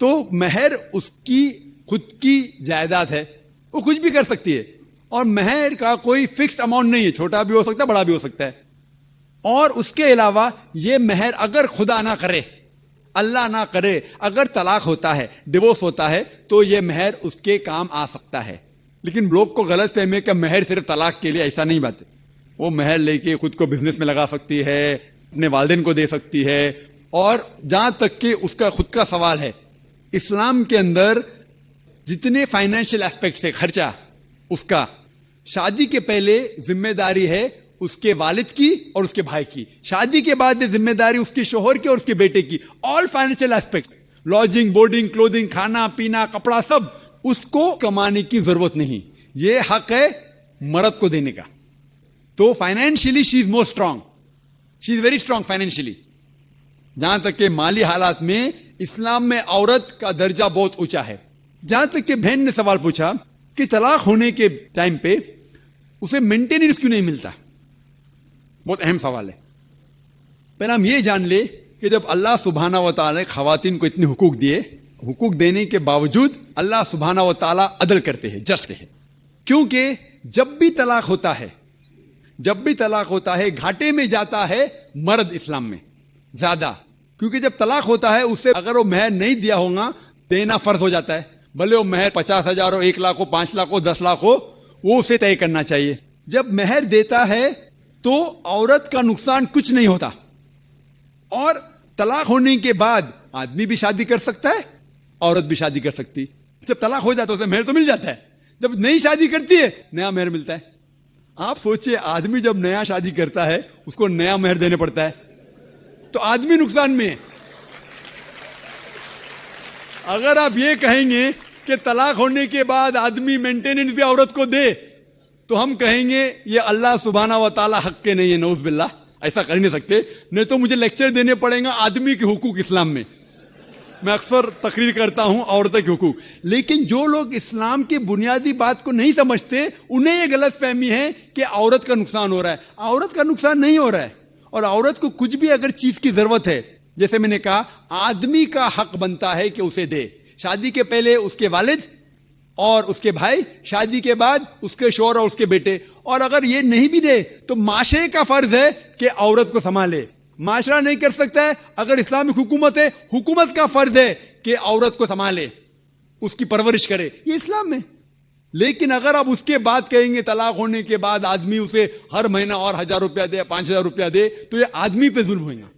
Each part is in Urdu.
تو مہر اس کی خود کی جائیداد ہے, وہ کچھ بھی کر سکتی ہے, اور مہر کا کوئی فکسڈ اماؤنٹ نہیں ہے, چھوٹا بھی ہو سکتا ہے بڑا بھی ہو سکتا ہے. اور اس کے علاوہ یہ مہر اگر خدا نہ کرے, اللہ نہ کرے, اگر طلاق ہوتا ہے, ڈیورس ہوتا ہے, تو یہ مہر اس کے کام آ سکتا ہے. لیکن لوگ کو غلط فہمی ہے کہ مہر صرف طلاق کے لیے, ایسا نہیں بات ہے. وہ مہر لے کے خود کو بزنس میں لگا سکتی ہے, اپنے والدین کو دے سکتی ہے. اور جہاں تک کہ اس کا خود کا سوال ہے, اسلام کے اندر جتنے فائنینشیل ایسپیکٹس ہے خرچہ اس کا, شادی کے پہلے ذمہ داری ہے اس کے والد کی اور اس کے بھائی کی, شادی کے بعد ذمہ داری اس کے شوہر کی اور اس کے بیٹے کی. All financial aspects, lodging, boarding, clothing, کھانا پینا, کپڑا, سب اس کو کمانے کی ضرورت نہیں, یہ حق ہے مرد کو دینے کا. تو financially she is more strong, she is very strong financially. جہاں تک کہ مالی حالات میں اسلام میں عورت کا درجہ بہت اونچا ہے. جہاں تک کہ بہن نے سوال پوچھا کہ طلاق ہونے کے ٹائم پہ اسے مینٹیننس کیوں نہیں ملتا, بہت اہم سوال ہے. پہلے ہم یہ جان لیں کہ جب اللہ سبحانہ و تعالی خواتین کو اتنے حقوق دیے, حقوق دینے کے باوجود اللہ سبحانہ و تعالی عدل کرتے ہیں, جسٹ ہے. کیونکہ جب بھی طلاق ہوتا ہے گھاٹے میں جاتا ہے مرد اسلام میں زیادہ, کیونکہ جب طلاق ہوتا ہے اسے اگر وہ مہر نہیں دیا ہوگا دینا فرض ہو جاتا ہے. بھلے وہ مہر 50,000 ہو, 1 لاکھ ہو, 5 لاکھ ہو, 10 لاکھ ہو, وہ اسے طے کرنا چاہیے. جب مہر دیتا ہے تو عورت کا نقصان کچھ نہیں ہوتا. اور طلاق ہونے کے بعد آدمی بھی شادی کر سکتا ہے, عورت بھی شادی کر سکتی. جب طلاق ہو جاتا ہے اسے مہر تو مل جاتا ہے, جب نئی شادی کرتی ہے نیا مہر ملتا ہے. آپ سوچئے آدمی جب نیا شادی کرتا ہے اس کو نیا مہر دینے پڑتا ہے, تو آدمی نقصان میں ہے. اگر آپ یہ کہیں گے کہ طلاق ہونے کے بعد آدمی مینٹیننس بھی عورت کو دے, تو ہم کہیں گے یہ اللہ سبحانہ و تعالی حق کے نہیں ہے, نعوذ باللہ, ایسا کر نہیں سکتے. نہیں تو مجھے لیکچر دینے پڑیں گا آدمی کے حقوق اسلام میں. میں اکثر تقریر کرتا ہوں عورتوں کے حقوق, لیکن جو لوگ اسلام کی بنیادی بات کو نہیں سمجھتے انہیں یہ غلط فہمی ہے کہ عورت کا نقصان ہو رہا ہے. عورت کا نقصان نہیں ہو رہا ہے. اور عورت کو کچھ بھی اگر چیز کی ضرورت ہے, جیسے میں نے کہا, آدمی کا حق بنتا ہے کہ اسے دے. شادی کے پہلے اس کے والد اور اس کے بھائی, شادی کے بعد اس کے شوہر اور اس کے بیٹے. اور اگر یہ نہیں بھی دے تو معاشرے کا فرض ہے کہ عورت کو سنبھالے. معاشرہ نہیں کر سکتا ہے, اگر اسلامک حکومت ہے, حکومت کا فرض ہے کہ عورت کو سنبھالے, اس کی پرورش کرے. یہ اسلام میں. لیکن اگر آپ اس کے بعد کہیں گے طلاق ہونے کے بعد آدمی اسے ہر مہینہ اور 1,000 روپیہ دے, 5,000 روپیہ دے, تو یہ آدمی پہ ظلم ہوگا.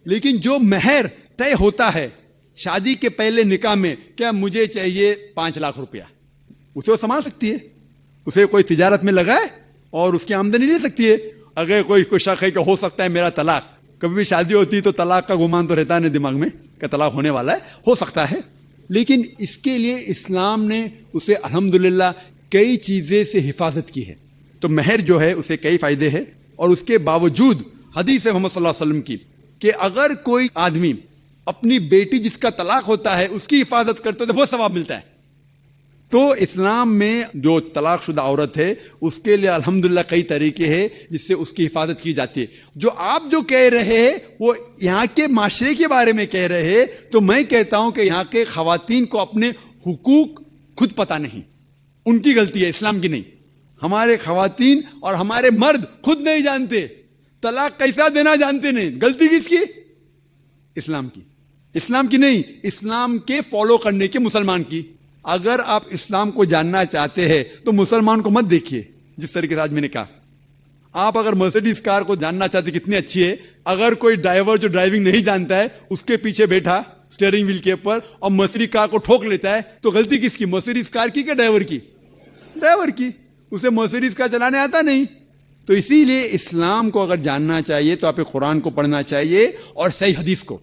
لیکن جو مہر طے ہوتا ہے شادی کے پہلے نکاح میں, کیا مجھے چاہیے 5 لاکھ روپیہ, اسے وہ سنبھال سکتی ہے. اسے کوئی تجارت میں لگائے اور اس کی آمدنی لے سکتی ہے. اگر کوئی شک ہے کہ ہو سکتا ہے میرا طلاق, کبھی بھی شادی ہوتی تو طلاق کا گمان تو رہتا ہے دماغ میں کہ طلاق ہونے والا ہے, ہو سکتا ہے. لیکن اس کے لیے اسلام نے اسے الحمدللہ کئی چیزیں سے حفاظت کی ہے. تو مہر جو ہے اسے کئی فائدے ہیں. اور اس کے باوجود حدیث محمد صلی اللہ علیہ وسلم کی کہ اگر کوئی آدمی اپنی بیٹی جس کا طلاق ہوتا ہے اس کی حفاظت کرتے تو بہت ثواب ملتا ہے. تو اسلام میں جو طلاق شدہ عورت ہے اس کے لیے الحمدللہ کئی طریقے ہیں جس سے اس کی حفاظت کی جاتی ہے. جو آپ جو کہہ رہے ہیں وہ یہاں کے معاشرے کے بارے میں کہہ رہے ہیں, تو میں کہتا ہوں کہ یہاں کے خواتین کو اپنے حقوق خود پتہ نہیں, ان کی غلطی ہے, اسلام کی نہیں. ہمارے خواتین اور ہمارے مرد خود نہیں جانتے, طلاق کیسا دینا جانتے نہیں. غلطی کس کی؟ اسلام کی. اسلام کی نہیں, اسلام کے فالو کرنے کے مسلمان کی. اگر آپ اسلام کو جاننا چاہتے ہیں تو مسلمان کو مت دیکھیے. جس طریقے سے آج میں نے کہا, آپ اگر مرسیڈیز کار کو جاننا چاہتے کتنی اچھی ہے, اگر کوئی ڈرائیور جو ڈرائیونگ نہیں جانتا ہے اس کے پیچھے بیٹھا اسٹیئرنگ ویل کے اوپر اور مرسیڈیز کار کو ٹھوک لیتا ہے, تو غلطی کس کی؟ مرسیڈیز کار کی کہ ڈرائیور کی؟ ڈرائیور کی. اسے مرسیڈیز کار چلانے آتا نہیں. تو اسی لیے اسلام کو اگر جاننا چاہیے تو آپ قرآن کو پڑھنا چاہیے اور صحیح حدیث کو.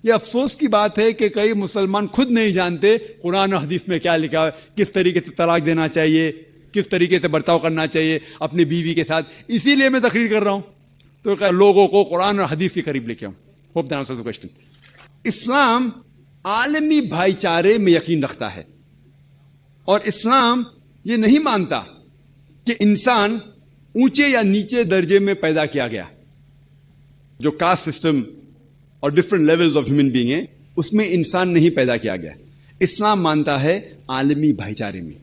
یہ افسوس کی بات ہے کہ کئی مسلمان خود نہیں جانتے قرآن و حدیث میں کیا لکھا ہے, کس طریقے سے طلاق دینا چاہیے, کس طریقے سے برتاؤ کرنا چاہیے اپنی بیوی کے ساتھ. اسی لیے میں تقریر کر رہا ہوں تو لوگوں کو قرآن اور حدیث کے قریب لے کے آؤں. Hope that answers the question. اسلام عالمی بھائی چارے میں یقین رکھتا ہے, اور اسلام یہ نہیں مانتا کہ انسان اونچے یا نیچے درجے میں پیدا کیا گیا. جو کاسٹ سسٹم اور different levels of human being ہیں, اس میں انسان نہیں پیدا کیا گیا. اسلام مانتا ہے عالمی بھائی چارے میں.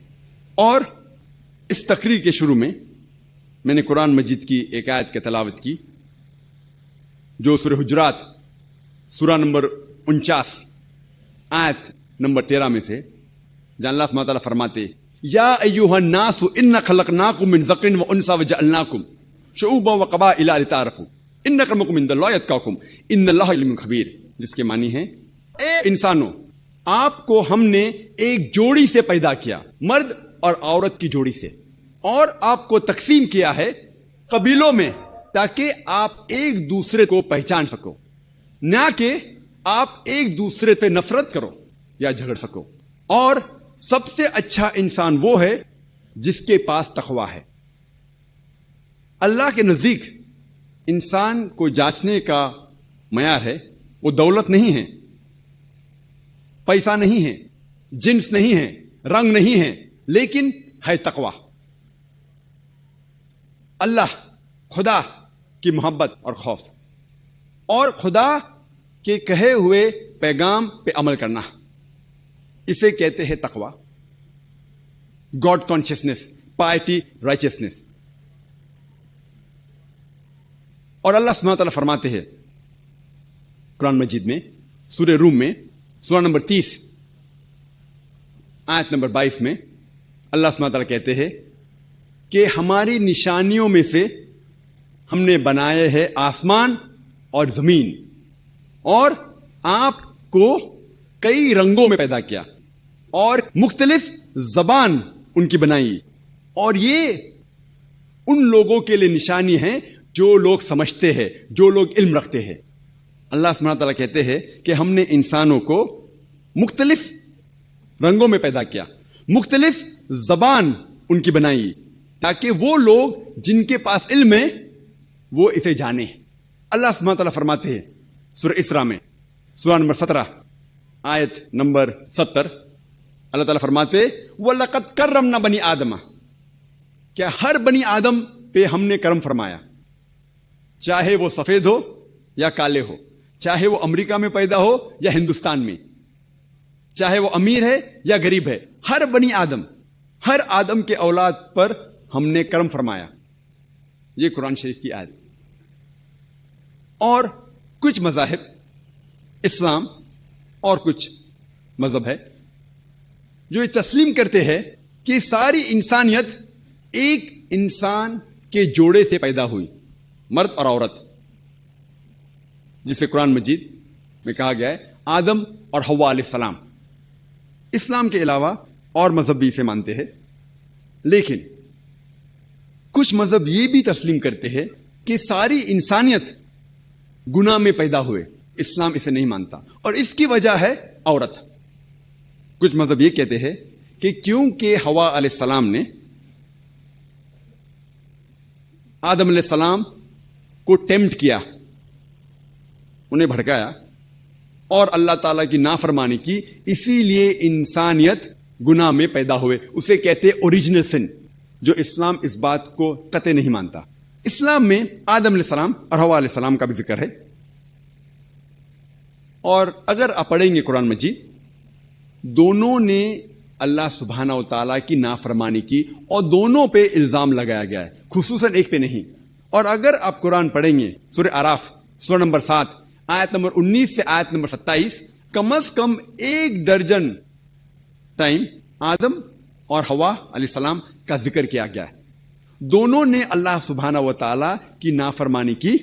اور اس تقریر کے شروع میں میں نے قرآن مجید کی ایک آیت کی تلاوت کی جو سورہ حجرات سورہ نمبر 49 آیت نمبر 13 میں سے، جہاں اللہ سبحانہ تعالیٰ فرماتے یا ایھا الناس انا خلقناکم من ذکر و انثی وجعلناکم شعوبا وقبائل لتعارفوا ان اکرمکم عند اللہ اتقاکم ان اللہ علیم خبیر، جس کے معنی ہے اے انسانوں، آپ کو ہم نے ایک جوڑی سے پیدا کیا، مرد اور عورت کی جوڑی سے، اور آپ کو تقسیم کیا ہے قبیلوں میں تاکہ آپ ایک دوسرے کو پہچان سکو، نہ کہ آپ ایک دوسرے سے نفرت کرو یا جھگڑ سکو. اور سب سے اچھا انسان وہ ہے جس کے پاس تقویٰ ہے. اللہ کے نزدیک انسان کو جانچنے کا معیار ہے وہ دولت نہیں ہے، پیسہ نہیں ہے، جنس نہیں ہے، رنگ نہیں ہے، لیکن ہے تقویٰ. اللہ خدا کی محبت اور خوف، اور خدا کے کہے ہوئے پیغام پہ عمل کرنا، اسے کہتے ہیں تقویٰ. God consciousness, piety, righteousness. اور اللہ سبحانہ تعالیٰ فرماتے ہیں قرآن مجید میں سورہ روم میں سورہ نمبر 30 آیت نمبر 22 میں اللہ سبحانہ تعالیٰ کہتے ہیں کہ ہماری نشانیوں میں سے ہم نے بنائے ہے آسمان اور زمین، اور آپ کو کئی رنگوں میں پیدا کیا اور مختلف زبان ان کی بنائی، اور یہ ان لوگوں کے لیے نشانی ہے جو لوگ سمجھتے ہیں، جو لوگ علم رکھتے ہیں. اللہ سبحانہ تعالیٰ کہتے ہیں کہ ہم نے انسانوں کو مختلف رنگوں میں پیدا کیا، مختلف زبان ان کی بنائی تاکہ وہ لوگ جن کے پاس علم ہے وہ اسے جانیں. اللہ سبحانہ تعالیٰ فرماتے ہیں سورہ اسراء میں سورہ نمبر 17 آیت نمبر 70، اللہ تعالیٰ فرماتے وَلَقَدْ كَرَّمْنَا بَنِي آدَمَ، کیا ہر بنی آدم پہ ہم نے کرم فرمایا، چاہے وہ سفید ہو یا کالے ہو، چاہے وہ امریکہ میں پیدا ہو یا ہندوستان میں، چاہے وہ امیر ہے یا غریب ہے، ہر بنی آدم، ہر آدم کے اولاد پر ہم نے کرم فرمایا. یہ قرآن شریف کی آیت. اور کچھ مذاہب، اسلام اور کچھ مذہب ہے جو یہ تسلیم کرتے ہیں کہ ساری انسانیت ایک انسان کے جوڑے سے پیدا ہوئی، مرد اور عورت، جسے قرآن مجید میں کہا گیا ہے آدم اور حوا علیہ السلام. اسلام کے علاوہ اور مذہب بھی اسے مانتے ہیں، لیکن کچھ مذہب یہ بھی تسلیم کرتے ہیں کہ ساری انسانیت گناہ میں پیدا ہوئے. اسلام اسے نہیں مانتا، اور اس کی وجہ ہے عورت. کچھ مذہب یہ کہتے ہیں کہ کیونکہ حوا علیہ السلام نے آدم علیہ السلام کو ٹیمپٹ کیا، انہیں بھڑکایا اور اللہ تعالیٰ کی نافرمانی کی، اسی لیے انسانیت گناہ میں پیدا ہوئے. اسے کہتے اوریجنل سن، جو اسلام اس بات کو قطع نہیں مانتا. اسلام میں آدم علیہ السلام اور حوا علیہ السلام کا بھی ذکر ہے، اور اگر آپ پڑھیں گے قرآن مجید، دونوں نے اللہ سبحانہ و تعالیٰ کی نافرمانی کی اور دونوں پہ الزام لگایا گیا ہے، خصوصاً ایک پہ نہیں. اور اگر آپ قرآن پڑھیں گے سورہ اعراف سورہ نمبر 7 آیت نمبر 19 سے آیت نمبر 27، کم از کم 1 درجن ٹائم آدم اور حوا علیہ السلام کا ذکر کیا گیا ہے. دونوں نے اللہ سبحانہ و تعالیٰ کی نافرمانی کی،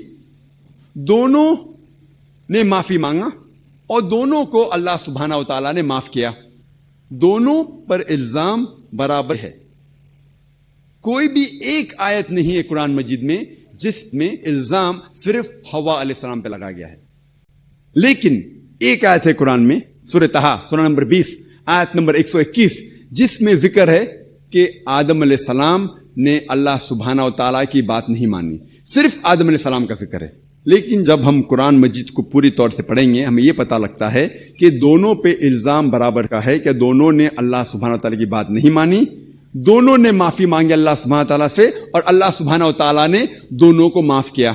دونوں نے معافی مانگا اور دونوں کو اللہ سبحانہ و تعالیٰ نے معاف کیا. دونوں پر الزام برابر ہے. کوئی بھی ایک آیت نہیں ہے قرآن مجید میں جس میں الزام صرف حوا علیہ السلام پہ لگا گیا ہے. لیکن ایک آیت ہے قرآن میں سورہ طہ سورہ نمبر 20 آیت نمبر 121، جس میں ذکر ہے کہ آدم علیہ السلام نے اللہ سبحانہ و تعالیٰ کی بات نہیں مانی. صرف آدم علیہ السلام کا ذکر ہے. لیکن جب ہم قرآن مجید کو پوری طور سے پڑھیں گے ہمیں یہ پتہ لگتا ہے کہ دونوں پہ الزام برابر کا ہے کہ دونوں نے اللہ سبحانہ و تعالیٰ کی بات نہیں مانی، دونوں نے معافی مانگی اللہ سبحانہ تعالیٰ سے، اور اللہ سبحانہ و تعالیٰ نے دونوں کو معاف کیا.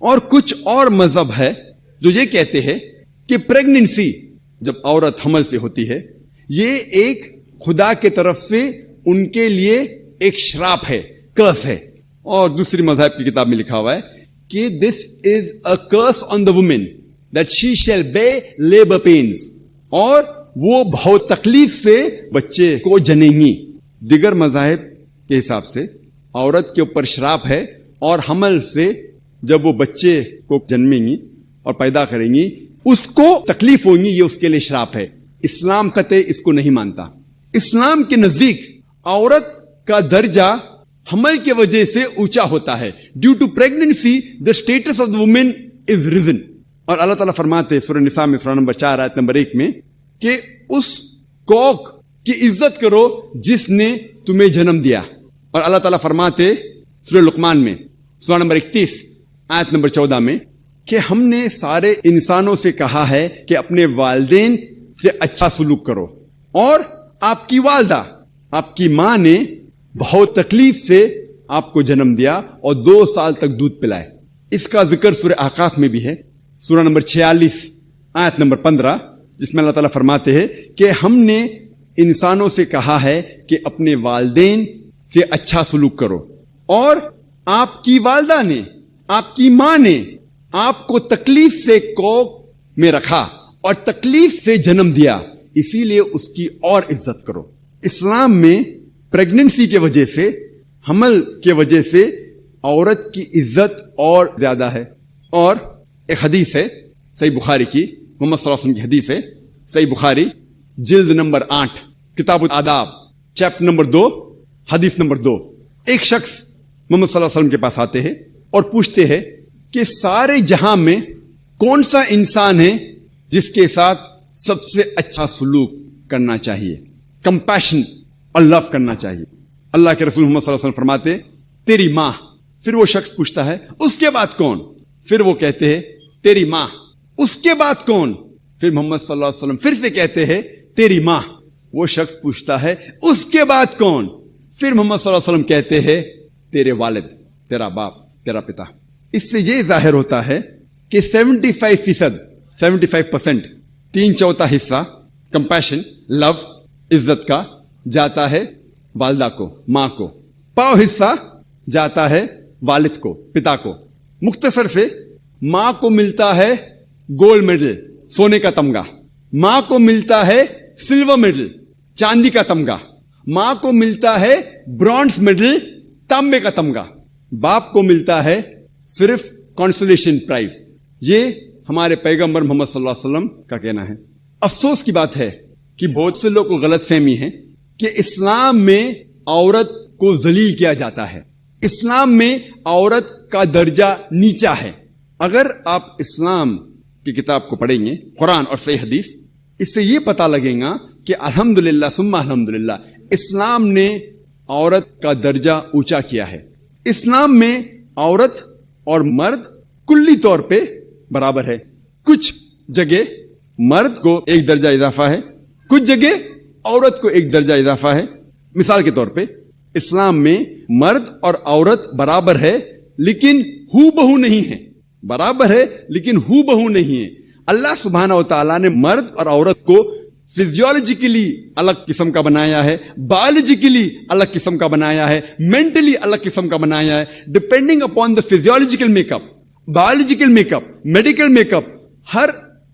اور کچھ اور مذہب ہے جو یہ کہتے ہیں کہ پریگننسی جب عورت حمل سے ہوتی ہے یہ ایک خدا کے طرف سے ان کے لیے ایک شراپ ہے, کرس ہے. اور دوسری مذہب کی کتاب میں لکھا ہوا ہے کہ this is a curse on the woman that she shall bear labour pains, اور وہ بہت تکلیف سے بچے کو جنیں گی. دیگر مذاہب کے حساب سے عورت کے اوپر شراپ ہے اور حمل سے جب وہ بچے کو جنمیں گی اور پیدا کریں گی اس کو تکلیف ہوگی, یہ اس کے لیے شراپ ہے. اسلام قطعی اس کو نہیں مانتا. اسلام کے نزدیک عورت کا درجہ حمل کی وجہ سے اونچا ہوتا ہے. Due to pregnancy the status of the woman is risen. اور اللہ تعالیٰ فرماتے سورہ نساء میں سورہ نمبر 4 آیت نمبر 1 میں کہ اس کوک کی عزت کرو جس نے تمہیں جنم دیا. اور اللہ تعالیٰ فرماتے سورہ لقمان میں سورہ نمبر 31 آیت نمبر 14 میں کہ ہم نے سارے انسانوں سے کہا ہے کہ اپنے والدین سے اچھا سلوک کرو. اور آپ کی والدہ, آپ کی ماں نے بہت تکلیف سے آپ کو جنم دیا اور 2 سال تک دودھ پلائے. اس کا ذکر سورہ احقاف میں بھی ہے سورہ نمبر 46 آیت نمبر 15 جس میں اللہ تعالیٰ فرماتے ہیں کہ ہم نے انسانوں سے کہا ہے کہ اپنے والدین سے اچھا سلوک کرو. اور آپ کی والدہ نے, آپ کی ماں نے آپ کو تکلیف سے کوکھ میں رکھا اور تکلیف سے جنم دیا, اسی لیے اس کی اور عزت کرو. اسلام میں پریگننسی کی وجہ سے, حمل کی وجہ سے عورت کی عزت اور زیادہ ہے. اور ایک حدیث ہے صحیح بخاری کی, محمد صلی اللہ علیہ وسلم کی حدیث ہے صحیح بخاری جلد نمبر 8 کتاب الآداب چیپٹر نمبر 2 حدیث نمبر 2. ایک شخص محمد صلی اللہ علیہ وسلم کے پاس آتے ہیں اور پوچھتے ہیں کہ سارے جہاں میں کون سا انسان ہے جس کے ساتھ سب سے اچھا سلوک کرنا چاہیے, کمپیشن اور لو کرنا چاہیے. اللہ کے رسول محمد صلی اللہ علیہ وسلم فرماتے تیری ماں. پھر وہ شخص پوچھتا ہے اس کے بعد کون؟ پھر وہ کہتے ہیں تیری ماں. اس کے بعد کون؟ پھر محمد صلی اللہ علیہ وسلم پھر سے کہتے ہیں تیری ماں. وہ شخص پوچھتا ہے اس کے بعد کون؟ پھر محمد صلی اللہ علیہ وسلم کہتے ہیں تیرے والد, تیرا باپ, تیرا پتا. اس سے یہ ظاہر ہوتا ہے کہ 75% 3/4 حصہ کمپیشن, لو, عزت کا جاتا ہے والدہ کو, ماں کو. پاؤ حصہ جاتا ہے والد کو, پتا کو. مختصر سے ماں کو ملتا ہے گولڈ میڈل, سونے کا تمغہ. ماں کو ملتا ہے سلور میڈل, چاندی کا تمغہ. ماں کو ملتا ہے برونز میڈل, تانبے کا تمغہ. باپ کو ملتا ہے صرف کانسولیشن پرائز. یہ ہمارے پیغمبر محمد صلی اللہ علیہ وسلم کا کہنا ہے. افسوس کی بات ہے کہ بہت سے لوگوں کو غلط فہمی ہے کہ اسلام میں عورت کو ذلیل کیا جاتا ہے, اسلام میں عورت کا درجہ نیچا ہے. اگر آپ اسلام کی کتاب کو پڑھیں گے, قرآن اور صحیح حدیث, اس سے یہ پتہ لگے گا کہ الحمدللہ ثم الحمدللہ اسلام نے عورت کا درجہ اونچا کیا ہے. اسلام میں عورت اور مرد کلی طور پہ برابر ہے. کچھ جگہ مرد کو ایک درجہ اضافہ ہے, کچھ جگہ عورت کو ایک درجہ اضافہ ہے. مثال کے طور پہ اسلام میں مرد اور عورت برابر ہے لیکن ہو بہو نہیں ہے, برابر ہے لیکن ہو بہو نہیں ہے. اللہ سبحانہ و تعالیٰ نے مرد اور عورت کو فزیولوجیکلی الگ قسم کا بنایا ہے, بایولوجیکلی الگ قسم کا بنایا ہے, مینٹلی الگ قسم کا بنایا ہے. Depending upon the physiological make up, biological make up, medical make up, ہر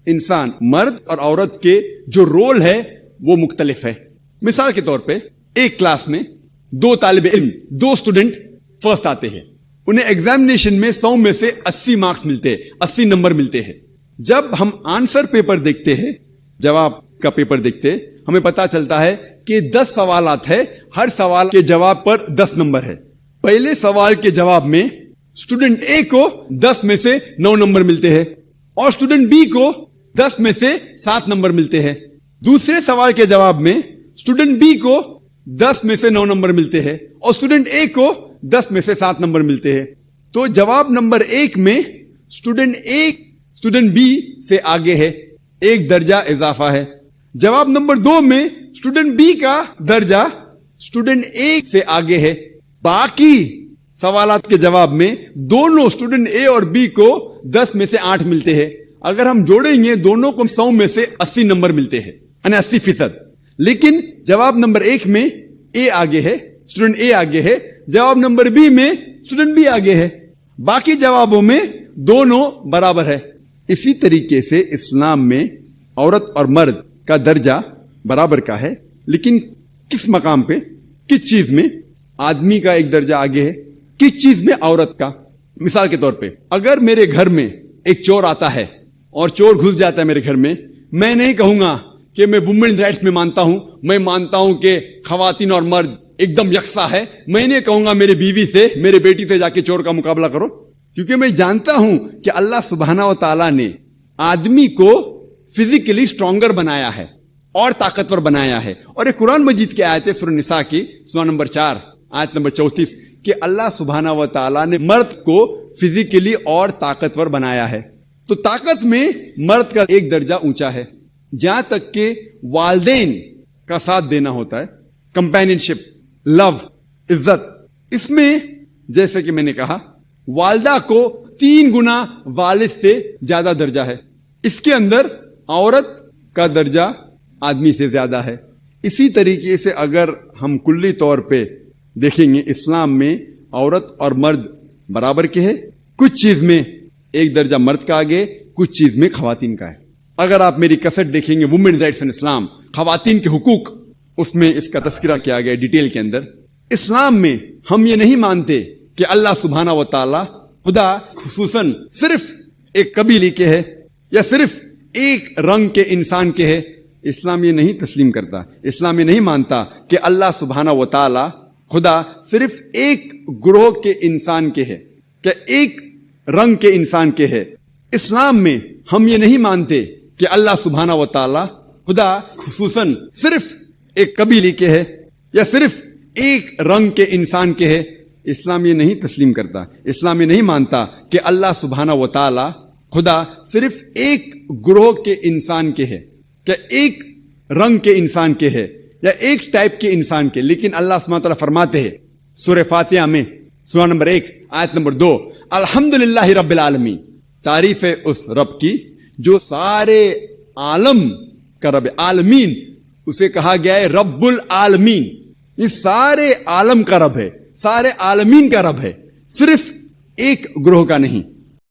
انسان مرد اور عورت کے جو رول ہے وہ مختلف ہے. مثال کے طور پہ ایک کلاس میں 2 طالب علم, 2 اسٹوڈنٹ فرسٹ آتے ہیں. انہیں ایگزامینیشن میں 100 میں سے 80 مارکس ملتے ہیں, 80 نمبر ملتے ہیں. جب ہم آنسر پیپر دیکھتے ہیں, جواب کا پیپر دیکھتے ہیں, ہمیں پتا چلتا ہے کہ 10 سوالات ہے, ہر سوال کے جواب پر 10 نمبر ہے. پہلے سوال کے جواب میں اسٹوڈنٹ اے کو 10 میں سے 9 نمبر ملتے ہیں اور اسٹوڈنٹ بی کو 10 میں سے 7 نمبر ملتے ہیں. دوسرے سوال کے جواب میں اسٹوڈنٹ بی کو 10 میں سے 9 نمبر ملتے ہیں اور اسٹوڈنٹ اے کو 10 میں سے 7 نمبر ملتے ہیں. تو جواب نمبر 1 میں اسٹوڈنٹ اے اسٹوڈنٹ بی سے آگے ہے, ایک درجہ اضافہ ہے. جواب نمبر 2 میں اسٹوڈنٹ بی کا درجہ اسٹوڈنٹ اے سے آگے ہے. باقی سوالات کے جواب میں دونوں اسٹوڈنٹ اے اور بی کو 10 میں سے 8 ملتے ہیں. اگر ہم جوڑیں گے دونوں کو 100 میں سے 80 نمبر ملتے ہیں، یعنی 80%. لیکن جواب نمبر 1 میں اے آگے ہے، اسٹوڈنٹ اے آگے ہے، جواب نمبر بی میں اسٹوڈنٹ بی آگے ہے، باقی جوابوں میں دونوں برابر ہے. اسی طریقے سے اسلام میں عورت اور مرد کا درجہ برابر کا ہے، لیکن کس مقام پہ، کس چیز میں آدمی کا ایک درجہ آگے ہے، کس چیز میں عورت کا. مثال کے طور پہ اگر میرے گھر میں ایک چور آتا ہے اور چور گھس جاتا ہے میرے گھر میں نہیں کہوں گا کہ میں وومن رائٹس میں مانتا ہوں، میں مانتا ہوں کہ خواتین اور مرد ایک دم یکساں ہے. میں نہیں کہوں گا میرے بیوی سے، میرے بیٹی سے جا کے چور کا مقابلہ کرو، کیونکہ میں جانتا ہوں کہ اللہ سبحانہ و تعالیٰ نے آدمی کو فزیکلی اسٹرانگر بنایا ہے اور طاقتور بنایا ہے. اور ایک قرآن مجید کی آیت ہے سورہ نساء کی سورہ نمبر 4 آیت نمبر 34 کہ اللہ سبحانہ و تعالیٰ نے مرد کو فزیکلی اور طاقتور بنایا ہے. تو طاقت میں مرد کا ایک درجہ اونچا ہے، جہاں تک کہ والدین کا ساتھ دینا ہوتا ہے، کمپینینشپ، لو، عزت، اس میں جیسے کہ میں نے کہا والدہ کو 3 گنا والد سے زیادہ درجہ ہے. اس کے اندر عورت کا درجہ آدمی سے زیادہ ہے. اسی طریقے سے اگر ہم کلی طور پہ دیکھیں گے اسلام میں عورت اور مرد برابر کے ہیں، کچھ چیز میں ایک درجہ مرد کا آگے، کچھ چیز میں خواتین کا ہے. اگر آپ میری کیسٹ دیکھیں گے وومن رائٹس ان اسلام، خواتین کے حقوق، اس میں اس کا تذکرہ کیا گیا ڈیٹیل کے اندر. اسلام میں ہم یہ نہیں مانتے کہ اللہ سبحانہ و تعالی خدا خصوصاً صرف ایک قبیلے کے ہے یا صرف ایک رنگ کے انسان کے ہے. اسلام یہ نہیں تسلیم کرتا، اسلام یہ نہیں مانتا کہ اللہ سبحانہ و تعالی خدا صرف ایک گروہ کے انسان کے ہے، کہ ایک رنگ کے انسان کے ہے. اسلام میں ہم یہ نہیں مانتے کہ اللہ سبحانہ و تعالی خدا خصوصاً صرف ایک قبیلے کے ہے یا صرف ایک رنگ کے انسان کے ہے. اسلام یہ نہیں تسلیم کرتا، اسلام یہ نہیں مانتا کہ اللہ سبحانہ و تعالی خدا صرف ایک گروہ کے انسان کے ہے، کہ ایک رنگ کے انسان کے ہے یا ایک ٹائپ کے انسان کے. لیکن اللہ سبحانہ و تعالی فرماتے ہیں سورہ فاتحہ میں سورہ نمبر 1 آیت نمبر 2 الحمدللہ رب العالمین، تعریف ہے اس رب کی جو سارے عالم کا رب ہے. عالمین اسے کہا گیا ہے رب العالمین، یہ سارے عالم کا رب ہے، سارے عالمین کا رب ہے، صرف ایک گروہ کا نہیں.